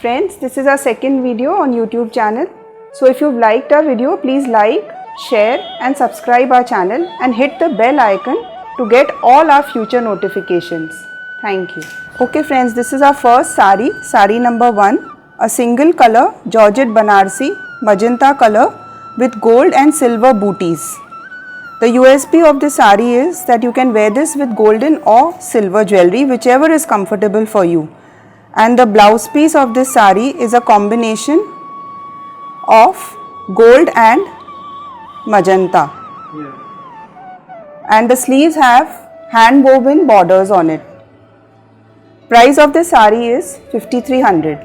Friends, this is our second video on YouTube channel. So if you've liked our video, please like, share and subscribe our channel and hit the bell icon to get all our future notifications. Thank you. Okay friends, this is our first sari, sari number 1, a single color Georgette Banarsi magenta color with gold and silver booties. The USP of this sari is that you can wear this with golden or silver jewelry, whichever is comfortable for you. And the blouse piece of this sari is a combination of gold and magenta. And the sleeves have hand woven borders on it. Price of this sari is 5300.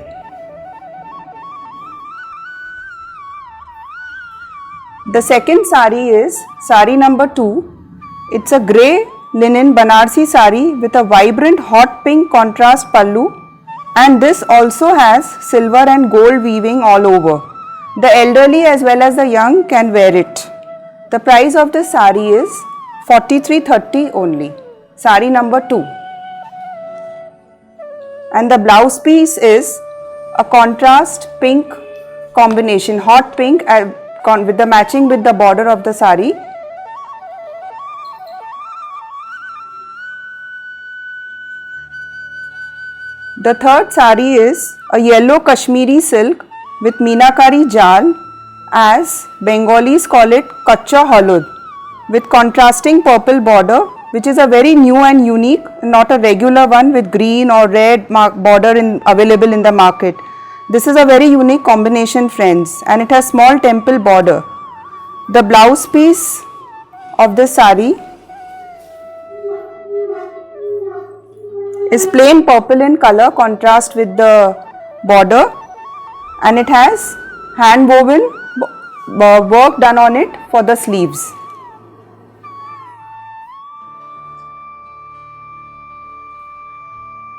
The second sari is sari number 2. It's a grey linen Banarsi sari with a vibrant hot pink contrast pallu, and this also has silver and gold weaving all over. The elderly as well as the young can wear it. The price of this sari is 4330 only. Sari number 2. And the blouse piece is a contrast pink combination, hot pink with the matching with the border of the sari. The third sari is a yellow Kashmiri silk with Meenakari jal, as Bengalis call it Kacha Halud, with contrasting purple border, which is a very new and unique, not a regular one with green or red border available in the market. This is a very unique combination friends, and it has small temple border. The blouse piece of this sari is plain purple in color, contrast with the border, and it has hand woven work done on it for the sleeves.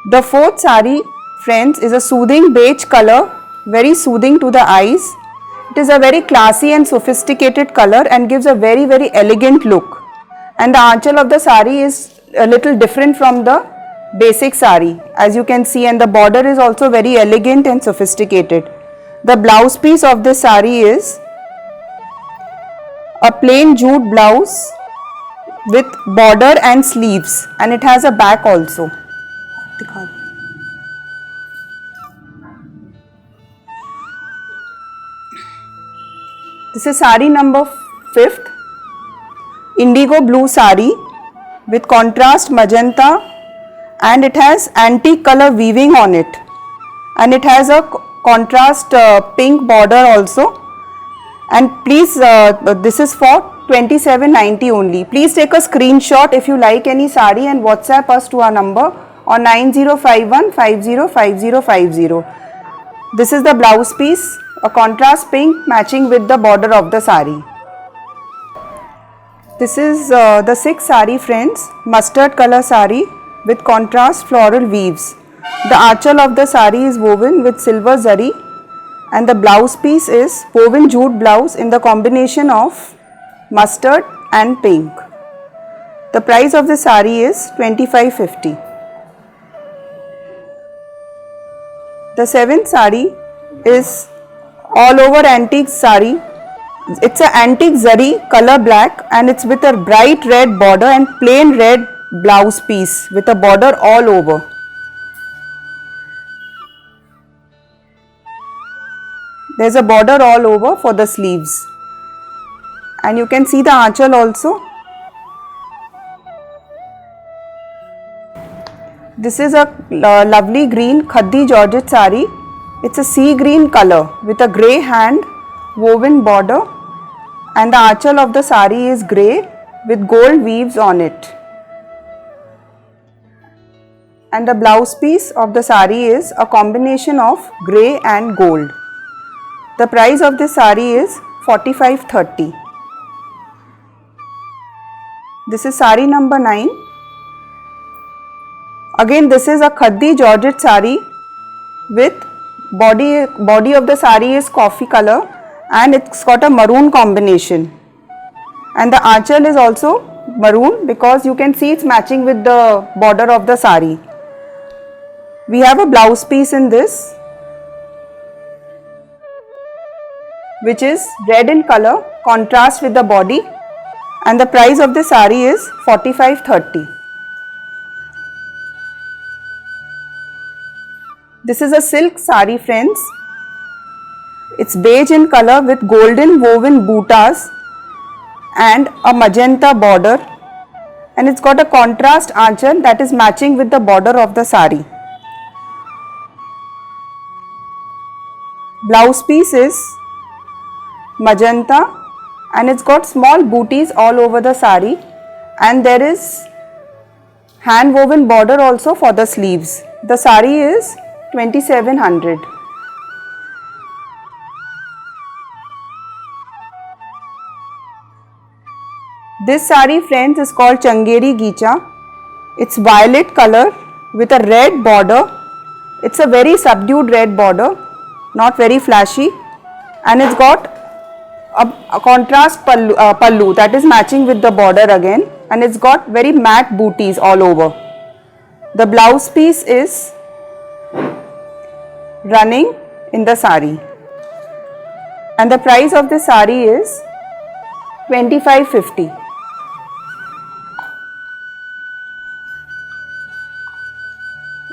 The fourth sari friends is a soothing beige color, very soothing to the eyes. It is a very classy and sophisticated color and gives a very elegant look. And the aanchal of the sari is a little different from the basic sari, as you can see, and the border is also very elegant and sophisticated. The blouse piece of this sari is a plain jute blouse with border and sleeves, and it has a back also. This is sari number 5th, indigo blue sari with contrast magenta, and it has antique color weaving on it, and it has a contrast pink border also. And please, this is for 2790 only. Please take a screenshot if you like any sari and WhatsApp us to our number on 9051 505050. This is the blouse piece, a contrast pink matching with the border of the sari. This is the 6th sari friends, mustard color sari with contrast floral weaves. The aanchal of the sari is woven with silver zari, and the blouse piece is woven jute blouse in the combination of mustard and pink. The price of the sari is 2550. The 7th sari is all over antique sari. It's an antique zari color black, and it's with a bright red border and plain red blouse piece with a border all over. There's a border all over for the sleeves, and you can see the aanchal also. This is a lovely green Khaddi Georgette sari. It's a sea green color with a grey hand woven border, and the aanchal of the sari is grey with gold weaves on it. And the blouse piece of the sari is a combination of grey and gold. The price of this sari is 4530. This is sari number 9. Again, this is a Khaddi Georgette sari with body of the sari is coffee color, and it's got a maroon combination, and the aanchal is also maroon because you can see it's matching with the border of the sari. We have a blouse piece in this which is red in color, contrast with the body, and the price of the sari is 4530. This is a silk sari, friends. It's beige in color with golden woven buttas and a magenta border, and it's got a contrast aanchal that is matching with the border of the sari. Blouse piece is magenta and it's got small booties all over the sari, and there is hand woven border also for the sleeves. The sari is 2700. This sari, friends, is called Changeri Gicha. It's violet color with a red border. It's a very subdued red border, not very flashy, and it's got a contrast pallu that is matching with the border again, and it's got very matte booties all over. The blouse piece is running in the sari, and the price of this sari is 2550.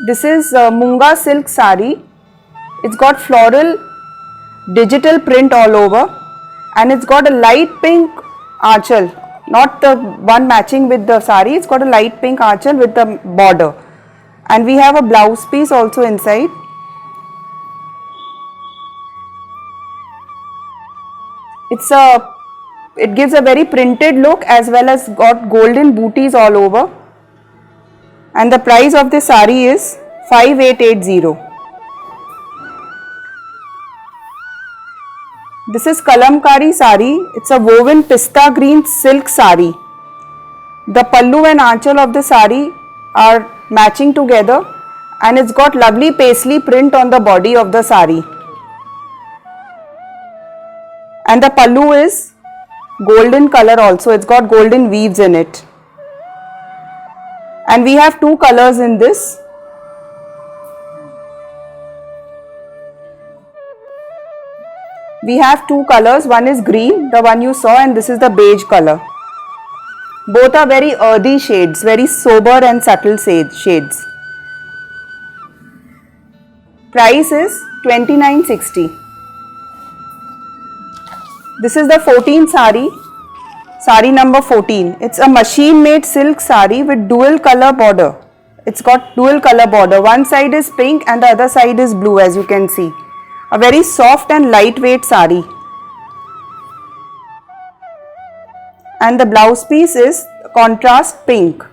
This is Munga silk sari. It's got floral digital print all over, and it's got a light pink aanchal, not the one matching with the sari. It's got a light pink aanchal with the border, and we have a blouse piece also inside. It gives a very printed look as well as got golden booties all over, and the price of this sari is 5880. This is Kalamkari sari. It's a woven pista green silk sari. The pallu and aanchal of the sari are matching together, and it's got lovely paisley print on the body of the sari. And the pallu is golden color also. It's got golden weaves in it. And we have two colors in this. We have two colors. One is green, the one you saw, and this is the beige color. Both are very earthy shades, very sober and subtle shades. Price is 2960. This is the 14 sari. Sari number 14. It's a machine made silk sari with dual color border. It's got dual color border. One side is pink and the other side is blue, as you can see. A very soft and lightweight sari. And the blouse piece is contrast pink.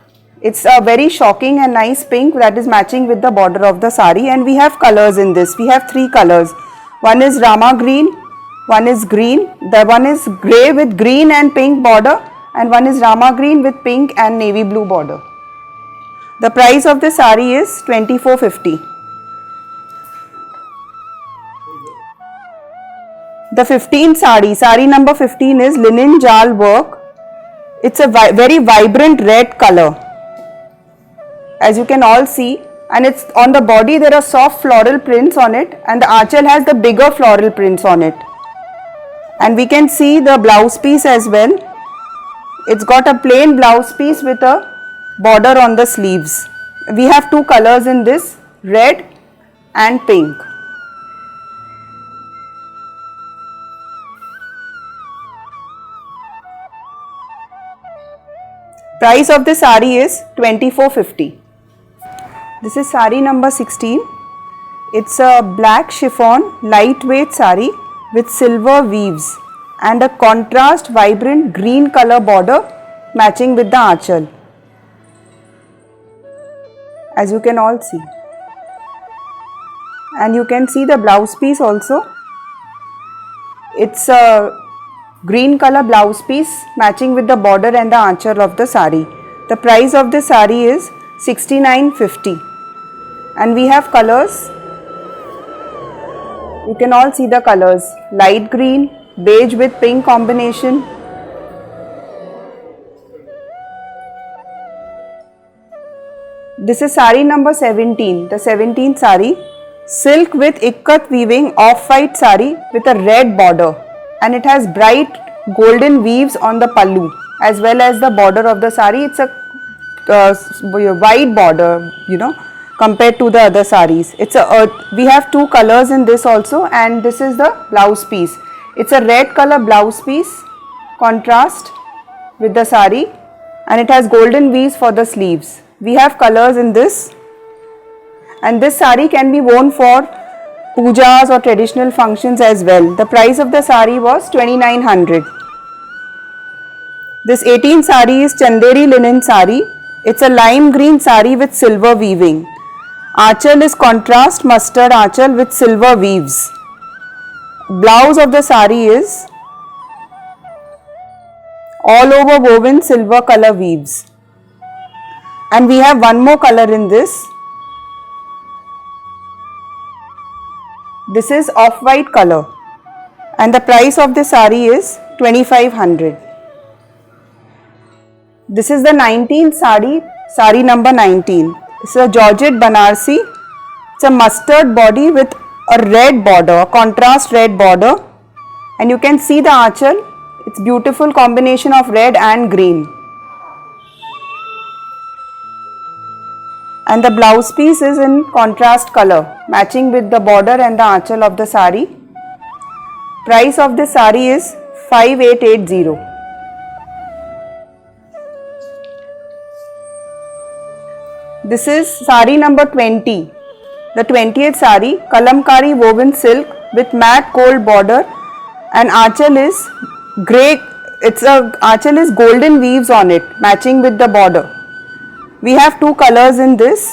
It's a very shocking and nice pink that is matching with the border of the sari, and we have colors in this. We have three colors. One is Rama green, one is green, the one is grey with green and pink border, and one is Rama green with pink and navy blue border. The price of this sari is 2450. The 15th sari number 15 is linen jal work. It's a very vibrant red color, as you can all see, and it's on the body there are soft floral prints on it, and the aanchal has the bigger floral prints on it. And we can see the blouse piece as well. It's got a plain blouse piece with a border on the sleeves. We have two colors in this, red and pink. Price of this sari is 2450. This is sari number 16. It's a black chiffon lightweight sari with silver weaves and a contrast vibrant green color border matching with the aanchal, as you can all see. And you can see the blouse piece also. It's a green color blouse piece matching with the border and the aanchal of the sari. The price of this sari is 6950, and we have colors. You can all see the colors: light green, beige with pink combination. This is sari number 17, the 17th sari, silk with ikkat weaving off-white sari with a red border. and it has bright golden weaves on the pallu as well as the border of the sari. It's a wide border, compared to the other saris. We have two colors in this also, and this is the blouse piece. It's a red color blouse piece, contrast with the sari, and it has golden weaves for the sleeves. We have colors in this, and this sari can be worn for pujas or traditional functions as well. The price of the sari was 2900. This 18 sari is Chanderi linen sari. It's a lime green sari with silver weaving. Aanchal is contrast mustard aanchal with silver weaves. Blouse of the sari is all over woven silver color weaves. And we have one more color in this. This is off-white color, and the price of this sari is 2500. This is the 19th sari number 19. It's a Georgette Banarsi. It's a mustard body with a red border, a contrast red border, and you can see the aanchal. It's beautiful combination of red and green. And the blouse piece is in contrast color, matching with the border and the aanchal of the sari. Price of this sari is 5880. This is sari number 20, the 20th sari, kalamkari woven silk with matte gold border, and aanchal is grey. Aanchal is golden weaves on it, matching with the border. We have two colors in this.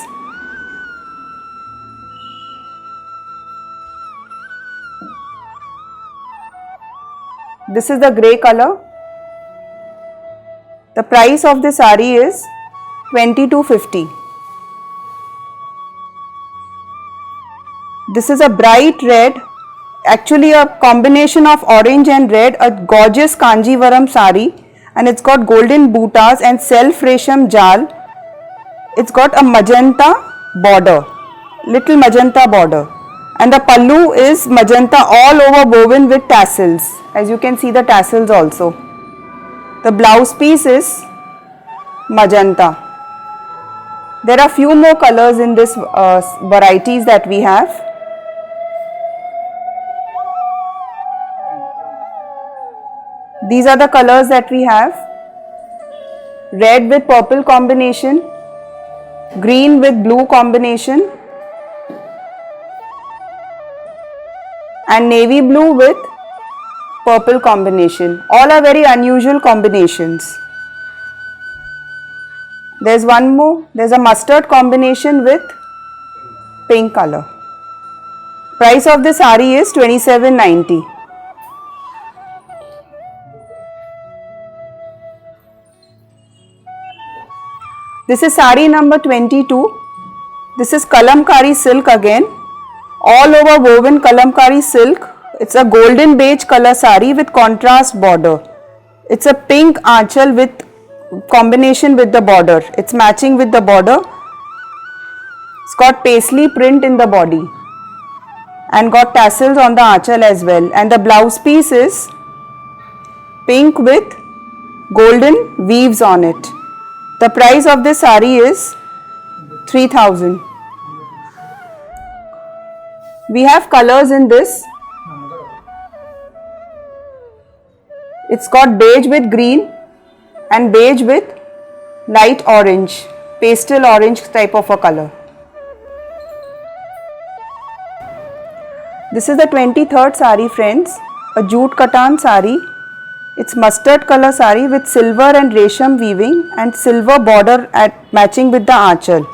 This is the grey color. The price of this sari is 2250. This is a bright red, actually a combination of orange and red, a gorgeous Kanjivaram sari, and it's got golden bootas and self resham jal. It's got a magenta border, little magenta border, and the pallu is magenta all over woven with tassels. As you can see the tassels also. The blouse piece is magenta. There are few more colors in this varieties that we have. These are the colors that we have: red with purple combination, green with blue combination, and navy blue with purple combination. All are very unusual combinations. There's one more, there's a mustard combination with pink color. Price of this sari is 2790. This is sari number 22. This is kalamkari silk again, all over woven kalamkari silk. It's a golden beige color sari with contrast border. It's a pink aanchal with combination with the border. It's matching with the border. It's got paisley print in the body and got tassels on the aanchal as well. And the blouse piece is pink with golden weaves on it. The price of this sari is 3000. We have colors in this. It's got beige with green and beige with light orange, pastel orange type of a color. This is the 23rd sari, friends, a jute katan sari. It's mustard color sari with silver and resham weaving and silver border matching with the aanchal.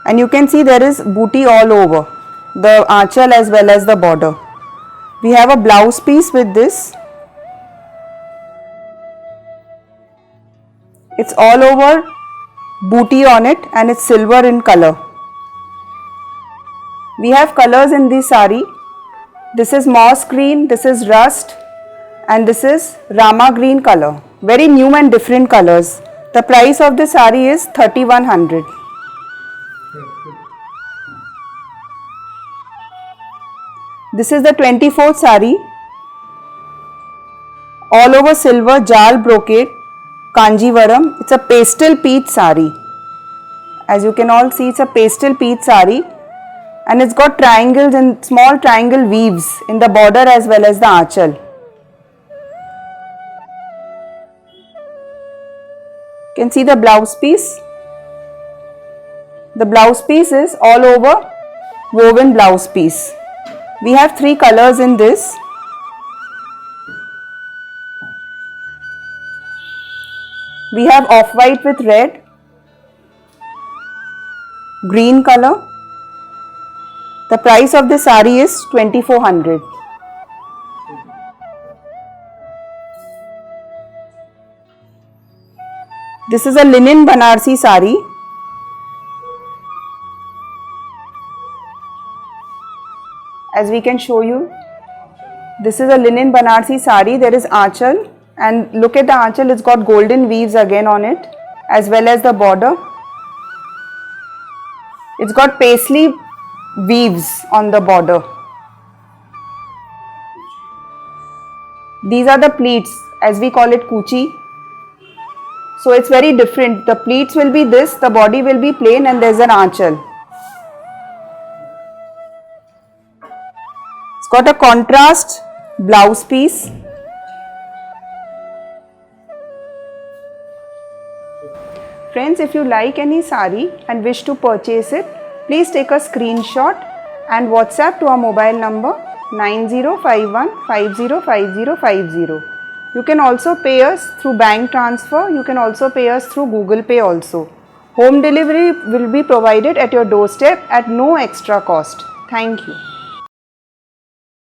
And you can see there is booty all over the aanchal as well as the border. We have a blouse piece with this. It's all over booty on it and it's silver in color. We have colors in this sari. This is moss green, this is rust, and this is Rama green color. Very new and different colors. The price of this sari is 3100. This is the 24th sari. all over silver jal brocade Kanjivaram. It's a pastel peach sari. As you can all see, it's a pastel peach sari, and it's got triangles and small triangle weaves in the border as well as the aanchal. You can see the blouse piece. The blouse piece is all over woven blouse piece. We have 3 colors in this. We have off-white with red, green color. The price of this sari is 2400. This is a linen Banarsi sari. As we can show you, this is a linen Banarsi sari. There is aanchal, and look at the aanchal, it's got golden weaves again on it, as well as the border. It's got paisley weaves on the border. These are the pleats, as we call it kuchi. So it's very different. The pleats will be this, the body will be plain, and there's an aanchal. It's got a contrast blouse piece. Friends, if you like any sari and wish to purchase it, please take a screenshot and WhatsApp to our mobile number 9051505050. You can also pay us through bank transfer. You can also pay us through Google Pay also. Home delivery will be provided at your doorstep at no extra cost. Thank you.